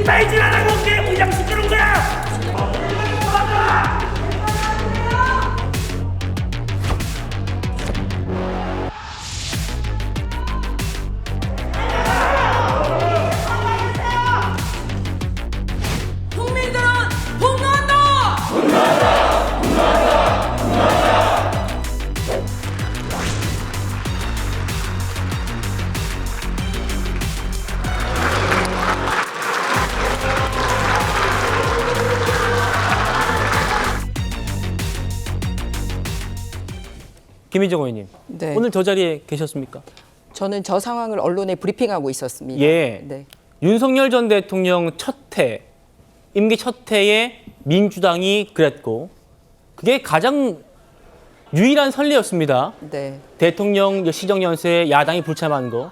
이발질하라고 게 무장시키는 거야. 국민들은 분노한다! 김희정 의원님, 네. 오늘 저 자리에 계셨습니까? 저는 저 상황을 언론에 브리핑하고 있었습니다. 예. 네. 윤석열 전 대통령 첫 해, 임기 첫 해에 민주당이 그랬고 그게 가장 유일한 선례였습니다. 네. 대통령 시정연설에 야당이 불참한 거.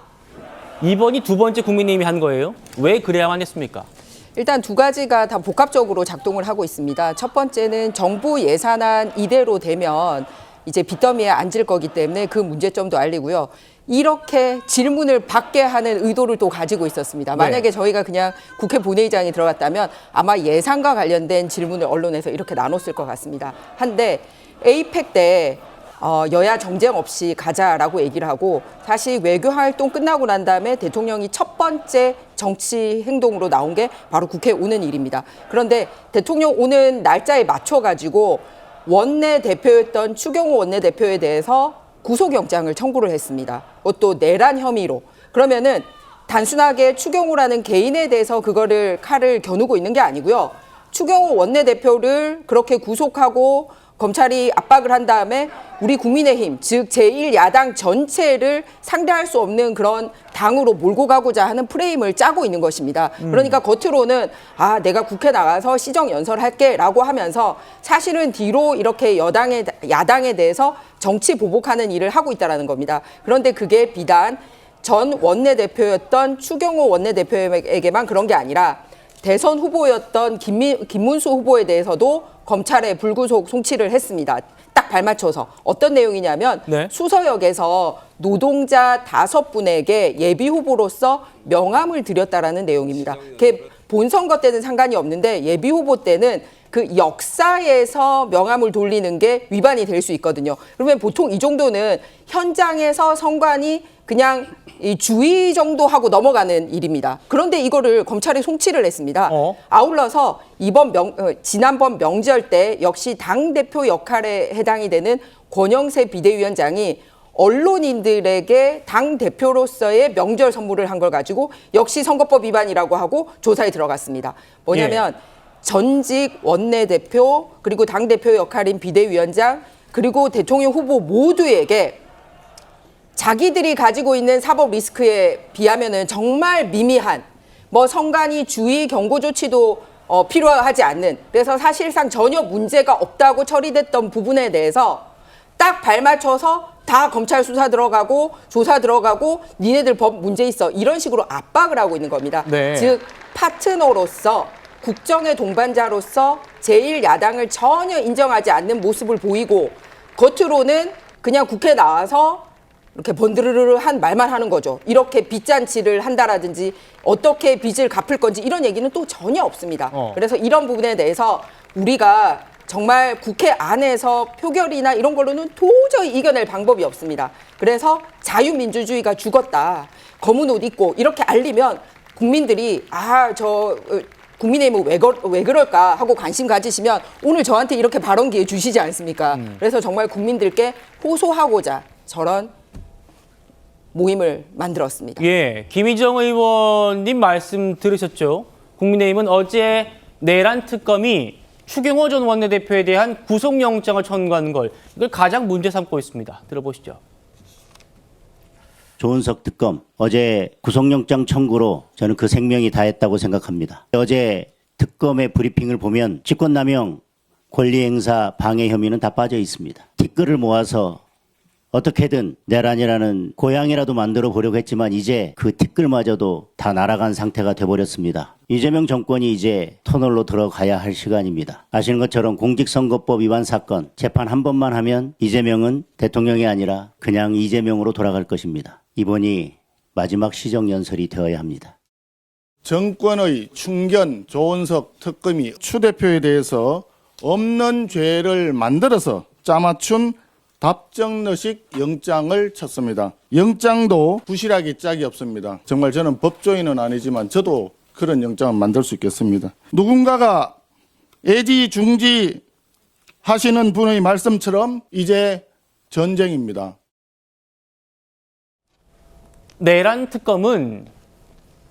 이번이 두 번째 국민의힘이 한 거예요. 왜 그래야만 했습니까? 일단 두 가지가 다 복합적으로 작동을 하고 있습니다. 첫 번째는 정부 예산안 이대로 되면 이제 빚더미에 앉을 거기 때문에 그 문제점도 알리고요. 이렇게 질문을 받게 하는 의도를 또 가지고 있었습니다. 만약에 저희가 그냥 국회 본회의장에 들어갔다면 아마 예산과 관련된 질문을 언론에서 이렇게 나눴을 것 같습니다. 한데 에이펙 때 여야 정쟁 없이 가자라고 얘기를 하고 사실 외교 활동 끝나고 난 다음에 대통령이 첫 번째 정치 행동으로 나온 게 바로 국회에 오는 일입니다. 그런데 대통령 오는 날짜에 맞춰 가지고 원내대표였던 추경호 원내대표에 대해서 구속영장을 청구를 했습니다. 그것도 내란 혐의로. 그러면은 단순하게 추경호라는 개인에 대해서 그거를 칼을 겨누고 있는 게 아니고요. 추경호 원내대표를 그렇게 구속하고 검찰이 압박을 한 다음에 우리 국민의힘, 즉 제1야당 전체를 상대할 수 없는 그런 당으로 몰고 가고자 하는 프레임을 짜고 있는 것입니다. 그러니까 겉으로는 내가 국회 나가서 시정연설할게 라고 하면서 사실은 뒤로 이렇게 야당에 대해서 정치 보복하는 일을 하고 있다는 겁니다. 그런데 그게 비단 전 원내대표였던 추경호 원내대표에게만 그런 게 아니라 대선 후보였던 김문수 후보에 대해서도 검찰에 불구속 송치를 했습니다. 딱 발맞춰서. 어떤 내용이냐면 네. 수서역에서 노동자 5분에게 예비 후보로서 명함을 드렸다라는 내용입니다. 그게 본선거 때는 상관이 없는데 예비 후보 때는 그 역사에서 명함을 돌리는 게 위반이 될 수 있거든요. 그러면 보통 이 정도는 현장에서 선관위 그냥 이 주의 정도 하고 넘어가는 일입니다. 그런데 이거를 검찰이 송치를 했습니다. 아울러서 지난번 명절 때 역시 당대표 역할에 해당이 되는 권영세 비대위원장이 언론인들에게 당대표로서의 명절 선물을 한 걸 가지고 역시 선거법 위반이라고 하고 조사에 들어갔습니다. 뭐냐면 전직 원내대표 그리고 당대표 역할인 비대위원장 그리고 대통령 후보 모두에게 자기들이 가지고 있는 사법 리스크에 비하면은 정말 미미한 선관위 주의 경고 조치도 필요하지 않는 그래서 사실상 전혀 문제가 없다고 처리됐던 부분에 대해서 딱 발맞춰서 다 검찰 수사 들어가고 조사 들어가고 니네들 법 문제 있어 이런 식으로 압박을 하고 있는 겁니다. 네. 즉 파트너로서 국정의 동반자로서 제1야당을 전혀 인정하지 않는 모습을 보이고 겉으로는 그냥 국회에 나와서 이렇게 번드르르한 말만 하는 거죠. 이렇게 빚잔치를 한다라든지 어떻게 빚을 갚을 건지 이런 얘기는 또 전혀 없습니다. 그래서 이런 부분에 대해서 우리가 정말 국회 안에서 표결이나 이런 걸로는 도저히 이겨낼 방법이 없습니다. 그래서 자유민주주의가 죽었다. 검은 옷 입고 이렇게 알리면 국민들이 국민의힘은 왜 그럴까 하고 관심 가지시면 오늘 저한테 이렇게 발언 기회 주시지 않습니까? 그래서 정말 국민들께 호소하고자 저런 모임을 만들었습니다. 예, 김희정 의원님 말씀 들으셨죠? 국민의힘은 어제 내란 특검이 추경호 전 원내대표에 대한 구속영장을 청구한 걸 이걸 가장 문제 삼고 있습니다. 들어보시죠. 조은석 특검 어제 구속영장 청구로 저는 그 생명이 다했다고 생각합니다. 어제 특검의 브리핑을 보면 직권남용, 권리행사, 방해 혐의는 다 빠져 있습니다. 티끌을 모아서 어떻게든 내란이라는 고향이라도 만들어 보려고 했지만 이제 그 티끌마저도 다 날아간 상태가 돼버렸습니다. 이재명 정권이 이제 터널로 들어가야 할 시간입니다. 아시는 것처럼 공직선거법 위반 사건 재판 한 번만 하면 이재명은 대통령이 아니라 그냥 이재명으로 돌아갈 것입니다. 이번이 마지막 시정연설이 되어야 합니다. 정권의 충견 조은석 특검이 추 대표에 대해서 없는 죄를 만들어서 짜맞춘 답정너식 영장을 쳤습니다. 영장도 부실하기 짝이 없습니다. 정말 저는 법조인은 아니지만 저도 그런 영장을 만들 수 있겠습니다. 누군가가 애지중지 하시는 분의 말씀처럼 이제 전쟁입니다. 내란 특검은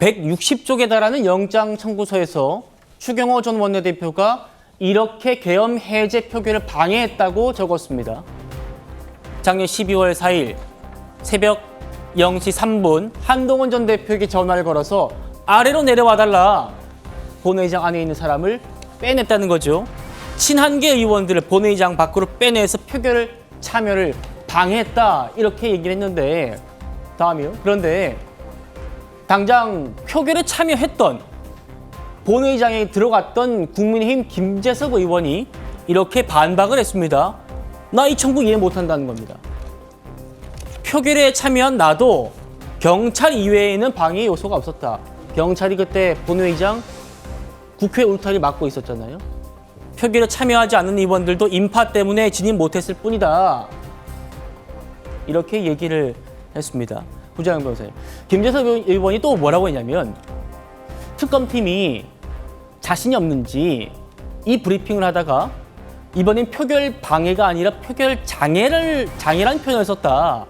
160쪽에 달하는 영장 청구서에서 추경호 전 원내대표가 이렇게 계엄 해제 표결을 방해했다고 적었습니다. 작년 12월 4일 새벽 0시 3분 한동훈 전 대표에게 전화를 걸어서 아래로 내려와달라. 본회의장 안에 있는 사람을 빼냈다는 거죠. 친한계 의원들을 본회의장 밖으로 빼내서 표결을 참여를 방해했다. 이렇게 얘기를 했는데 다음이요. 그런데 당장 표결에 참여했던 본회의장에 들어갔던 국민의힘 김재섭 의원이 이렇게 반박을 했습니다. 나 이 청구 이해 못한다는 겁니다. 표결에 참여한 나도 경찰 이외에는 방해 요소가 없었다. 경찰이 그때 본회의장 국회 울타리 막고 있었잖아요. 표결에 참여하지 않는 의원들도 인파 때문에 진입 못했을 뿐이다. 이렇게 얘기를 했습니다. 구자영 변호사님. 김재섭 의원이 또 뭐라고 했냐면 특검팀이 자신이 없는지 이 브리핑을 하다가 이번엔 표결 방해가 아니라 표결 장애라는 표현을 썼다.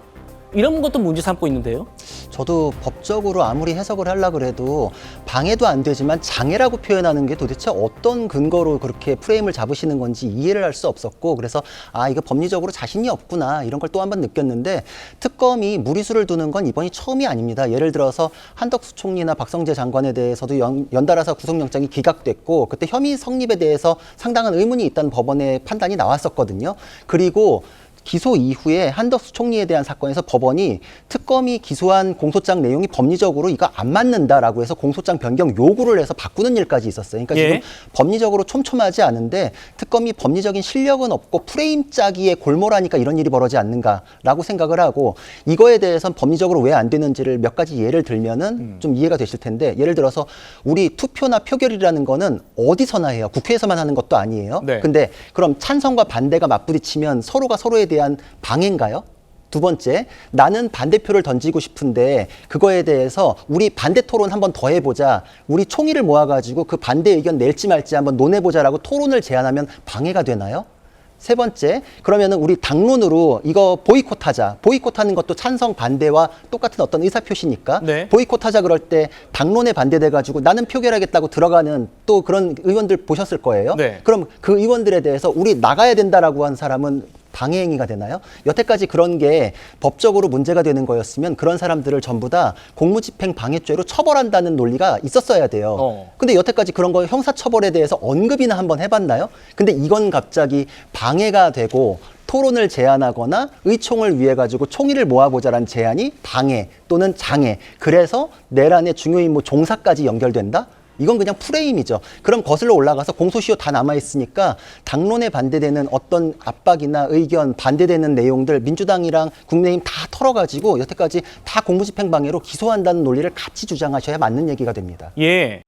이런 것도 문제 삼고 있는데요. 저도 법적으로 아무리 해석을 하려고 그래도 방해도 안 되지만 장애라고 표현하는 게 도대체 어떤 근거로 그렇게 프레임을 잡으시는 건지 이해를 할 수 없었고, 그래서 이거 법리적으로 자신이 없구나 이런 걸 또 한 번 느꼈는데, 특검이 무리수를 두는 건 이번이 처음이 아닙니다. 예를 들어서 한덕수 총리나 박성재 장관에 대해서도 연달아서 구속영장이 기각됐고, 그때 혐의 성립에 대해서 상당한 의문이 있다는 법원의 판단이 나왔었거든요. 그리고 기소 이후에 한덕수 총리에 대한 사건에서 법원이 특검이 기소한 공소장 내용이 법리적으로 이거 안 맞는다라고 해서 공소장 변경 요구를 해서 바꾸는 일까지 있었어요. 그러니까 지금 법리적으로 촘촘하지 않은데 특검이 법리적인 실력은 없고 프레임 짜기에 골몰하니까 이런 일이 벌어지지 않는가라고 생각을 하고, 이거에 대해서는 법리적으로 왜 안 되는지를 몇 가지 예를 들면은 좀 이해가 되실 텐데, 예를 들어서 우리 투표나 표결이라는 거는 어디서나 해요. 국회에서만 하는 것도 아니에요. 네. 근데 그럼 찬성과 반대가 맞부딪히면 서로가 서로에 대한 방해인가요? 두 번째, 나는 반대표를 던지고 싶은데 그거에 대해서 우리 반대 토론 한번 더 해보자. 우리 총의를 모아가지고 그 반대 의견 낼지 말지 한번 논해보자라고 토론을 제안하면 방해가 되나요? 세 번째, 그러면은 우리 당론으로 이거 보이콧하자. 보이콧하는 것도 찬성 반대와 똑같은 어떤 의사표시니까 네. 보이콧하자 그럴 때 당론에 반대돼가지고 나는 표결하겠다고 들어가는 또 그런 의원들 보셨을 거예요. 네. 그럼 그 의원들에 대해서 우리 나가야 된다라고 한 사람은 방해 행위가 되나요? 여태까지 그런 게 법적으로 문제가 되는 거였으면 그런 사람들을 전부 다 공무집행 방해죄로 처벌한다는 논리가 있었어야 돼요. 근데 여태까지 그런 거 형사처벌에 대해서 언급이나 한번 해봤나요? 근데 이건 갑자기 방해가 되고 토론을 제안하거나 의총을 위해 가지고 총의를 모아보자라는 제안이 방해 또는 장애, 그래서 내란의 중요 임무 종사까지 연결된다? 이건 그냥 프레임이죠. 그럼 거슬러 올라가서 공소시효 다 남아있으니까 당론에 반대되는 어떤 압박이나 의견, 반대되는 내용들 민주당이랑 국민의힘 다 털어가지고 여태까지 다 공무집행방해로 기소한다는 논리를 같이 주장하셔야 맞는 얘기가 됩니다. 예.